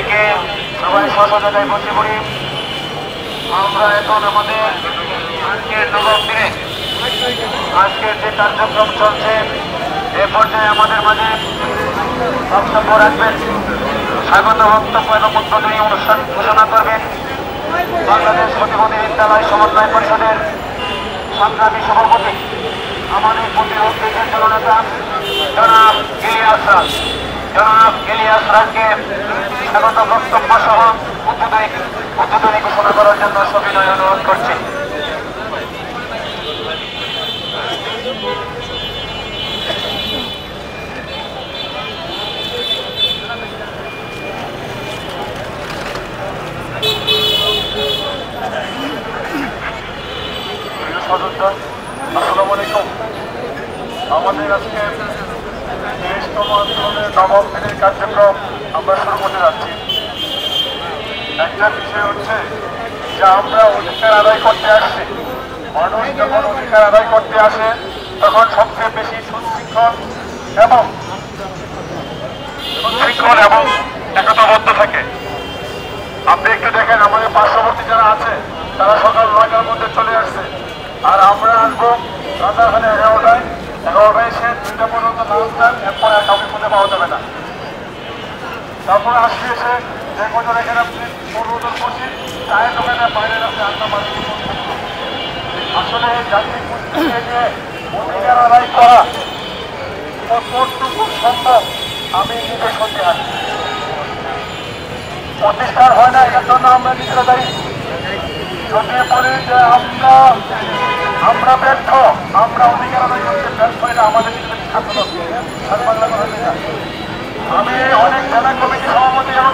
সবাইকে সবাই সহযোগিতায় বসে পড়ি। আমরা এখন আমাদের আজকের নবম দিনে আজকের যে কার্যক্রম চলছে এ পর্যায়ে আমাদের মাঝে বক্তব্য রাখবেন, স্বাগত বক্তব্য এবং উদ্বোধনী অনুষ্ঠান ঘোষণা করবেন বাংলাদেশ প্রতিবন্ধী বিদ্যালয় সমন্বয় পরিষদের সংগ্রামী সভাপতি আমাদের প্রতিরোধের জননেতা জনাব ইলিয়াস রাজকে স্বাগত বক্তব্য সহ উদ্বোধনী ঘোষণা করার জন্য সবিনয় অনুরোধ করছি। আসসালামু আলাইকুম। আমাদের আজকে 23তম আন্দোলনের নবম দিনের কার্যক্রম আমরা শুরু করতে যাচ্ছি। একটা বিষয় হচ্ছে যে আমরা অধিকার আদায় করতে আসছি। মানুষ যখন অধিকার আদায় করতে আসে তখন সবচেয়ে বেশি সুশৃঙ্খল এবং একতাবদ্ধ থাকে। আপনি একটু দেখেন আমাদের পার্শ্ববর্তী যারা আছে তারা সকাল 9টার মধ্যে চলে আসছে, আর আমরা আসবো রাজারখানে 11টায় এসে 2টা পর্যন্ত লাঞ্চ দেন, এরপরে কাউকে খুঁজে পাওয়া যাবে না। তারপরে আসলে এসে যে কজন এখানে আপনি অনুমোদন করছি চায়ের দোকানে বাইরের আপনি আড্ডা মারি। আসলে জাতীয় গোষ্ঠীকে নিয়ে অধিকার আদায় করা কতটুকু সম্ভব আমি নিজে সত্যি হারি। প্রতিষ্ঠার হয় না, এর জন্য আমরা নিজেরা দায়ী। যদি বলি যে আমরা ব্যর্থ, আমরা অধিকার আদায় করতে ব্যর্থ, এটা আমাদের নিজেদের ছাত্র বাংলা। আমি অনেক জেলা কমিটি সভাপতি এবং